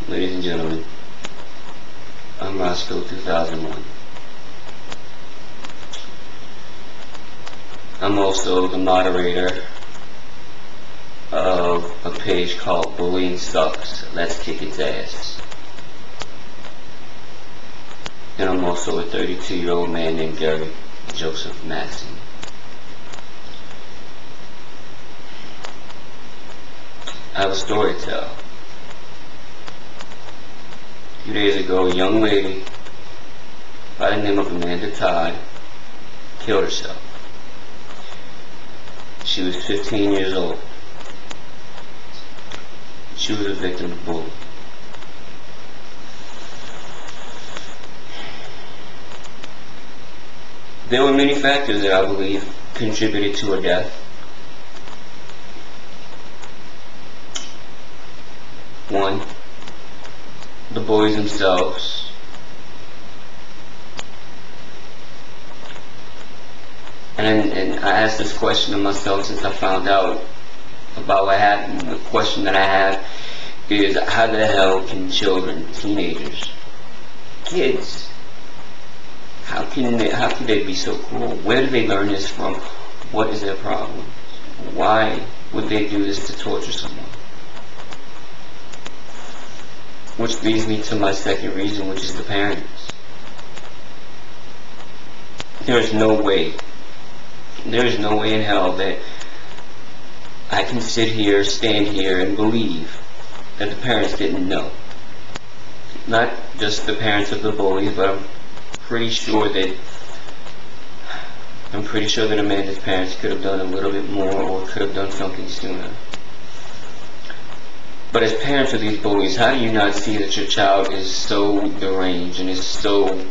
Ladies and gentlemen, I'm Roscoe 2001. I'm also the moderator of a page called Bullying Sucks, Let's Kick Its Ass. And I'm also a 32-year-old man named Gary Joseph Massey. I have a story to tell. A few days ago, a young lady by the name of Todd killed herself. She was 15 years old. She was a victim of bullying. There were many factors that I believe contributed to her death. One, the bullies themselves. And I asked this question of myself since I found out about what happened. The question that I have is, how the hell can children, teenagers, kids, how can they be so cruel? Where do they learn this from? What is their problem? Why would they do this to torture someone? Which leads me to my second reason, which is the parents. There is no way in hell that I can stand here and believe that the parents didn't know. Not just the parents of the bullies, but I'm pretty sure that Amanda's parents could have done a little bit more, or could have done something sooner. But as parents of these bullies, how do you not see that your child is so deranged and is so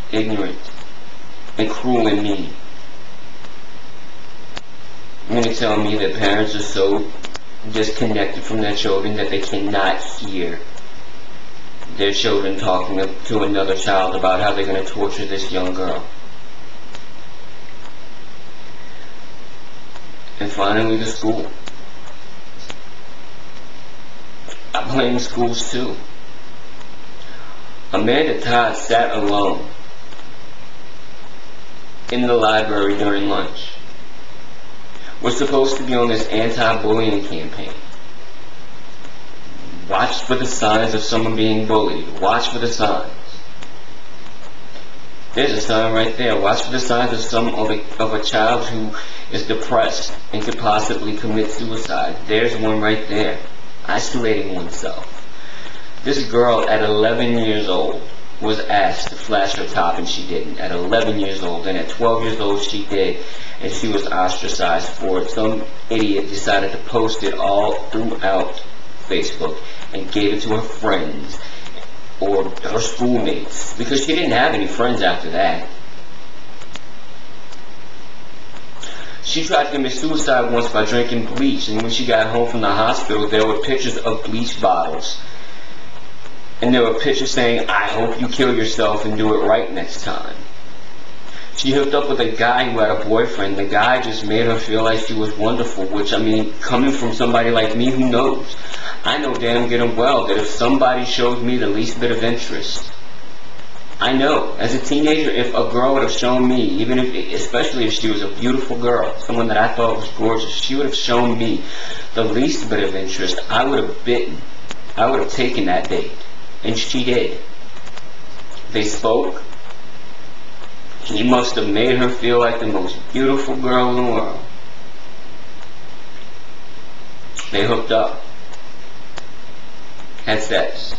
ignorant and cruel and mean? You're going to tell me that parents are so disconnected from their children that they cannot hear their children talking to another child about how they're going to torture this young girl? And finally, the school. I blame schools too. Amanda Todd sat alone in the library during lunch. We're supposed to be on this anti-bullying campaign. Watch for the signs of someone being bullied. Watch for the signs. There's a sign right there. Watch for the signs of a child who is depressed and could possibly commit suicide. There's one right there. Isolating oneself. This girl at 11 years old was asked to flash her top and she didn't. At 11 years old, and at 12 years old she did, and she was ostracized for it. Some idiot decided to post it all throughout Facebook and gave it to her friends or her schoolmates, because she didn't have any friends after that. She tried to commit suicide once by drinking bleach, and when she got home from the hospital, there were pictures of bleach bottles. And there were pictures saying, "I hope you kill yourself and do it right next time." She hooked up with a guy who had a boyfriend. The guy just made her feel like she was wonderful, which, I mean, coming from somebody like me, who knows? I know damn good and well that if somebody shows me the least bit of interest, I know, as a teenager, if a girl would have shown me, especially if she was a beautiful girl, someone that I thought was gorgeous, she would have shown me the least bit of interest, I would have bitten. I would have taken that date. And she did. They spoke. He must have made her feel like the most beautiful girl in the world. They hooked up. Had sex.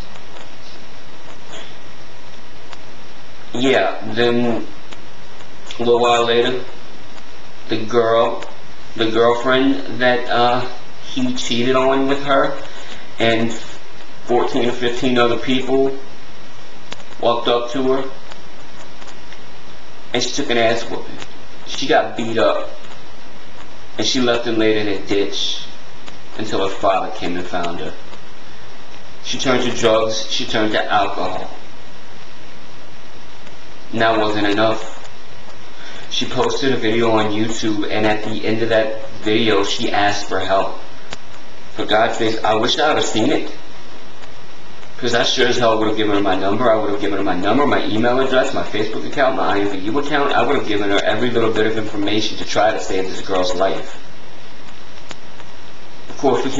Yeah, then a little while later, the girlfriend that he cheated on with her, and 14 or 15 other people walked up to her, and she took an ass whooping. She got beat up, and she left and laid in a ditch until her father came and found her. She turned to drugs, she turned to alcohol. And that wasn't enough. She posted a video on YouTube, and at the end of that video, she asked for help. For God's sake, I wish I would have seen it. Because I sure as hell would have given her my number. I would have given her my number, my email address, my Facebook account, my IMVU account. I would have given her every little bit of information to try to save this girl's life. Of course, we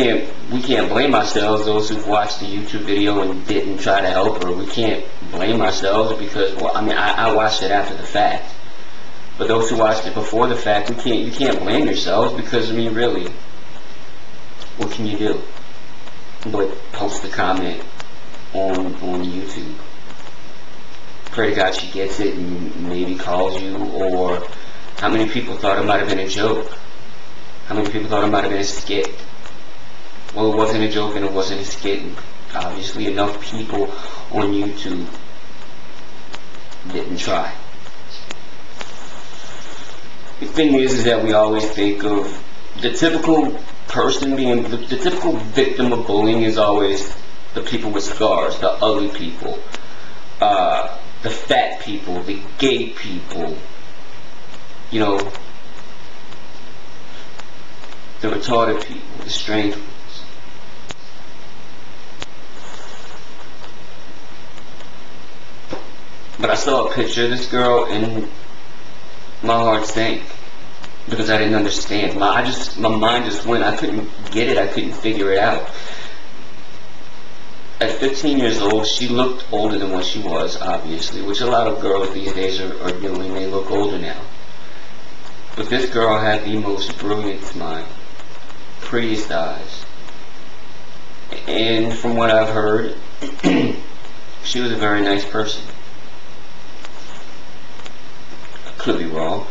can't blame ourselves, those who've watched the YouTube video and didn't try to help her. We can't blame ourselves because, well, I mean, I watched it after the fact. But those who watched it before the fact, you can't blame yourselves because, I mean, really, what can you do? But post a comment on YouTube. Pray to God she gets it and maybe calls you. Or how many people thought it might have been a joke? How many people thought it might have been a skit? Well, it wasn't a joke and it wasn't a skit. Obviously enough people on YouTube didn't try. The thing is that we always think of the typical person being the typical victim of bullying is always the people with scars, the ugly people, the fat people, the gay people, you know, the retarded people, the strange ones. But I saw a picture of this girl and my heart sank because I didn't understand. My mind just went. I couldn't get it. I couldn't figure it out. At 15 years old, she looked older than what she was, obviously, which a lot of girls these days are doing. They look older now. But this girl had the most brilliant smile, prettiest eyes, and from what I've heard, she was a very nice person. I could be wrong.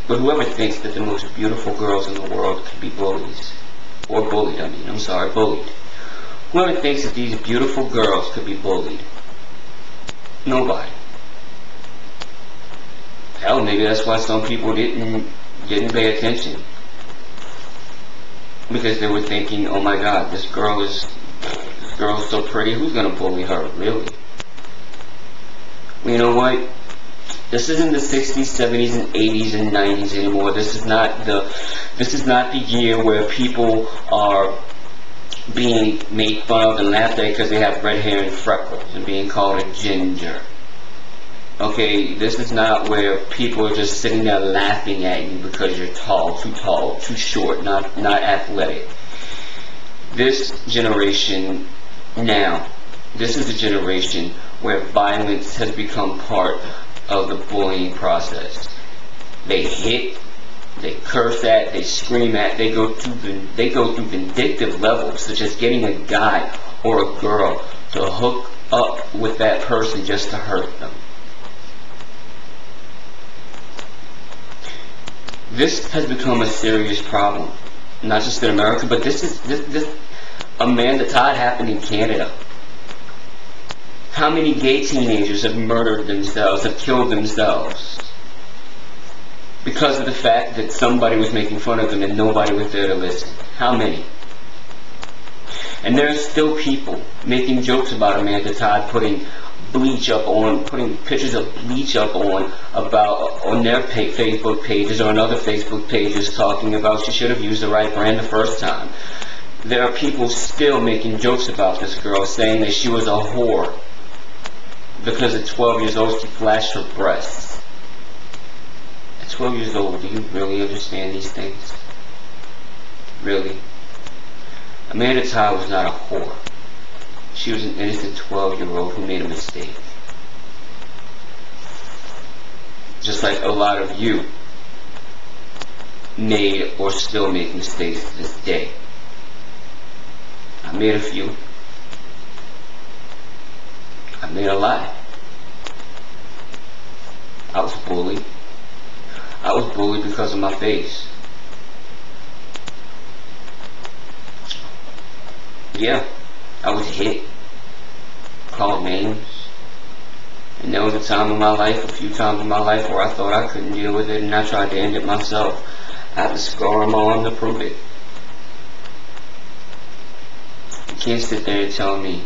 But whoever thinks that the most beautiful girls in the world could be bullies, or bullied, bullied. Whoever thinks that these beautiful girls could be bullied? Nobody. Hell, maybe that's why some people didn't pay attention. Because they were thinking, oh my God, this girl is so pretty, who's gonna bully her, really? Well, you know what? This isn't the 60s, 70s, and 80s and 90s anymore. This is not the year where people are being made fun of and laughed at because they have red hair and freckles and being called a ginger. Okay, this is not where people are just sitting there laughing at you because you're tall, too short, not athletic. This generation now, this is a generation where violence has become part of the bullying process. They hit, they curse at, they scream at, they go through vindictive levels, such as getting a guy or a girl to hook up with that person just to hurt them. This has become a serious problem, not just in America, but this Amanda Todd happened in Canada. How many gay teenagers have murdered themselves, have killed themselves because of the fact that somebody was making fun of them and nobody was there to listen? How many? And there are still people making jokes about Amanda Todd putting pictures of bleach up on their Facebook pages or on other Facebook pages, talking about she should have used the right brand the first time. There are people still making jokes about this girl, saying that she was a whore because at 12 years old she flashed her breasts. At 12 years old, do you really understand these things? Really? Amanda Todd was not a whore. She was an innocent 12-year-old who made a mistake. Just like a lot of you made or still make mistakes to this day. I made a few. I made a lot. I was bullied. I was bullied because of my face. Yeah, I was hit, called names, and there was a time in my life, a few times in my life, where I thought I couldn't deal with it and I tried to end it myself. I had the scar on my arm to prove it. You can't sit there and tell me,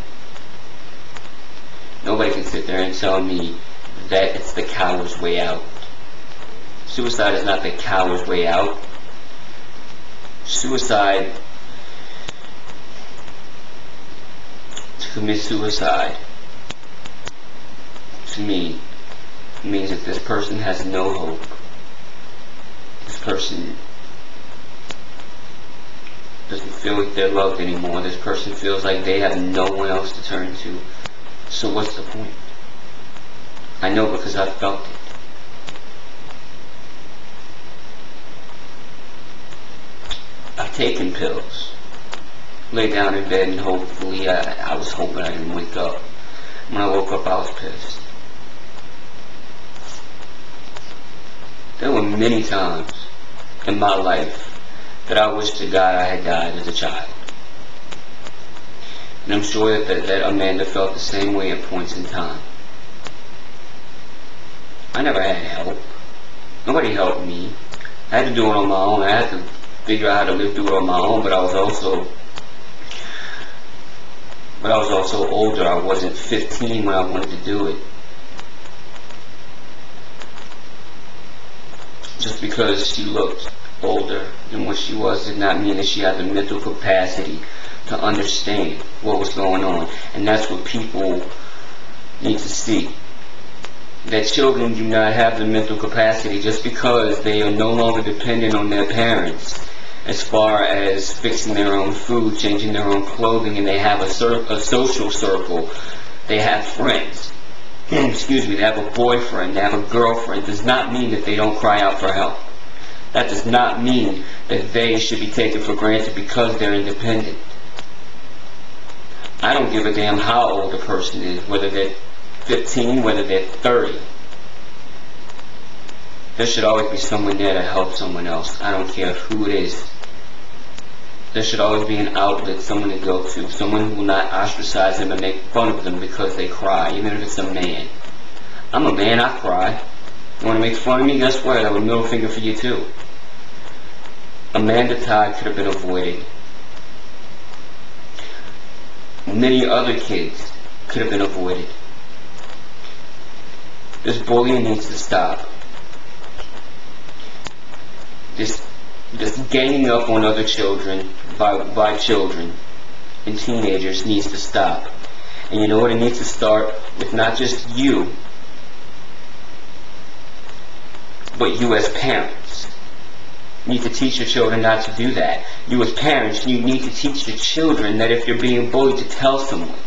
nobody can sit there and tell me that it's the coward's way out. Suicide is not the coward's way out. suicide, to commit suicide, to me, means that this person has no hope. This person doesn't feel like they're loved anymore. This person feels like they have no one else to turn to. So what's the point? I know because I've felt it. I've taken pills. Lay down in bed and hopefully, I was hoping I didn't wake up. When I woke up, I was pissed. There were many times in my life that I wish to God I had died as a child. And I'm sure that Amanda felt the same way at points in time. I never had help. Nobody helped me. I had to do it on my own. I had to figure out how to live through it on my own, but I was also older. I wasn't 15 when I wanted to do it. Just because she looked older than what she was did not mean that she had the mental capacity to understand what was going on. And that's what people need to see. That children do not have the mental capacity just because they are no longer dependent on their parents as far as fixing their own food, changing their own clothing, and they have a social circle. They have friends. Excuse me, they have a boyfriend, they have a girlfriend, does not mean that they don't cry out for help. That does not mean that they should be taken for granted because they're independent. I don't give a damn how old a person is, whether they're 15, whether they're 30. There should always be someone there to help someone else. I don't care who it is. There should always be an outlet, someone to go to, someone who will not ostracize them and make fun of them because they cry, even if it's a man. I'm a man, I cry. You want to make fun of me? Guess what? I have a middle finger for you too. Amanda Todd could have been avoided. Many other kids could have been avoided. This bullying needs to stop. This ganging up on other children by children and teenagers needs to stop. And you know what? It needs to start with not just you, but you as parents. You need to teach your children not to do that. You as parents, you need to teach your children that if you're being bullied, to tell someone.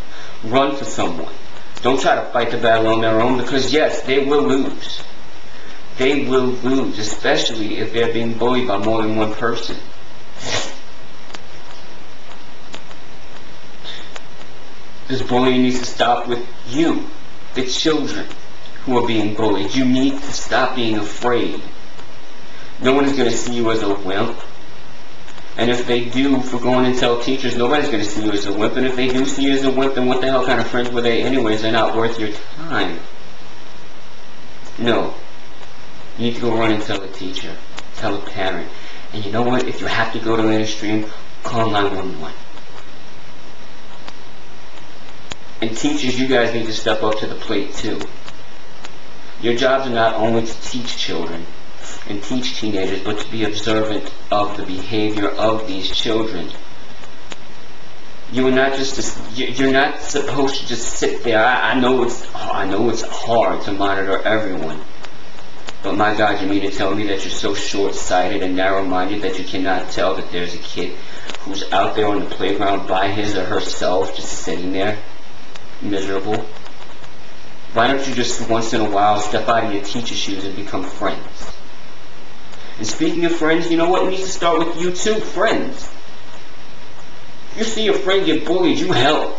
Run to someone. Don't try to fight the battle on their own, because yes, they will lose. They will lose, especially if they're being bullied by more than one person. This bullying needs to stop with you, the children who are being bullied. You need to stop being afraid. No one is going to see you as a wimp. And if they do, for going and tell teachers, nobody's going to see you as a wimp. And if they do see you as a wimp, then what the hell kind of friends were they anyways? They're not worth your time. No. You need to go run and tell a teacher. Tell a parent. And you know what? If you have to go to an extreme, call 911. And teachers, you guys need to step up to the plate too. Your jobs are not only to teach children and teach teenagers, but to be observant of the behavior of these children. You are not just you're not supposed to just sit there. I know it's hard to monitor everyone, but my God, you mean to tell me that you're so short-sighted and narrow-minded that you cannot tell that there's a kid who's out there on the playground by his or herself, just sitting there, miserable? Why don't you just once in a while step out of your teacher shoes and become friends? And speaking of friends, you know what? It needs to start with you too, friends. You see your friend get bullied, you help.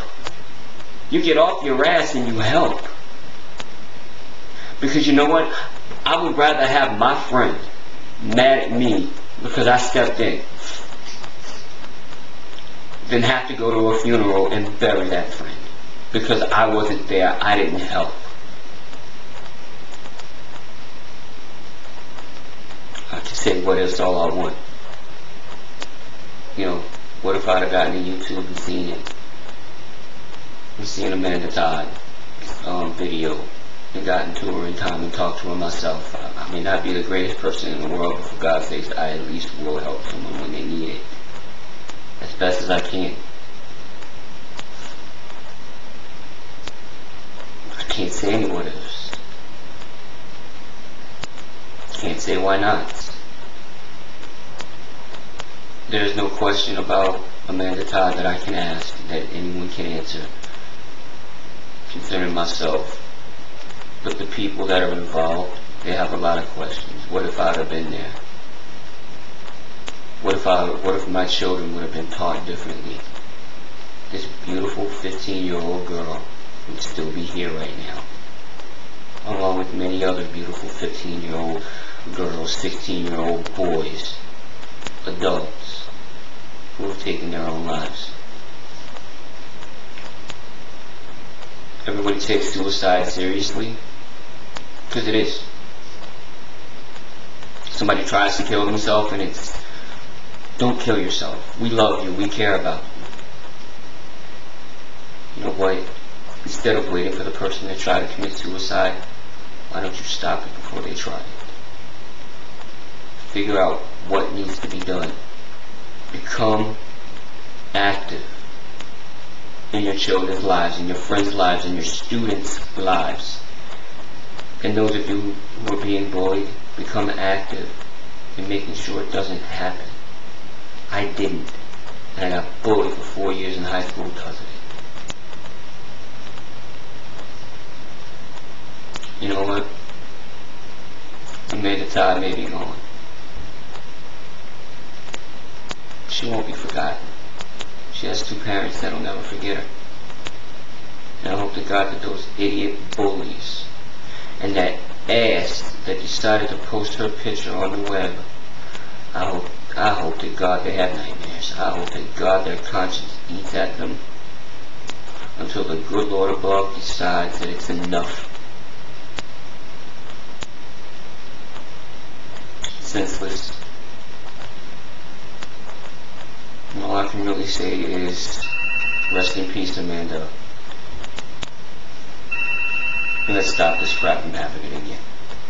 You get off your ass and you help. Because you know what? I would rather have my friend mad at me because I stepped in than have to go to a funeral and bury that friend because I wasn't there, I didn't help. I could say what is all I want. You know, what if I'd have gotten to YouTube and seen it? And seen Amanda Todd video and gotten to her in time and talked to her myself. I may not be the greatest person in the world, but for God's sakes, I at least will help someone when they need it. best as I can. I can't say any what ifs. Can't say why not. There's no question about Amanda Todd that I can ask, that anyone can answer concerning myself. But the people that are involved, they have a lot of questions. What if I'd have been there? What if my children would have been taught differently? This beautiful 15-year-old girl would still be here right now, along with many other beautiful 15-year-old girls, 16-year-old boys, adults who have taken their own lives. Everybody takes suicide seriously, because it is. Somebody tries to kill themselves, and it's, don't kill yourself. We love you. We care about you. You know what? Instead of waiting for the person to try to commit suicide, why don't you stop it before they try it? Figure out what needs to be done. Become active in your children's lives, in your friends' lives, in your students' lives. And those of you who are being bullied, become active in making sure it doesn't happen. I didn't. And I got bullied for 4 years in high school because of it. You know what? Amanda Todd may be gone. She won't be forgotten. She has 2 parents that'll never forget her. And I hope to God that those idiot bullies and that ass that decided to post her picture on the web, I hope to God they have nightmares. I hope to God their conscience eats at them until the good Lord above decides that it's enough. Senseless. And all I can really say is, rest in peace, Amanda. And let's stop this crap from happening again.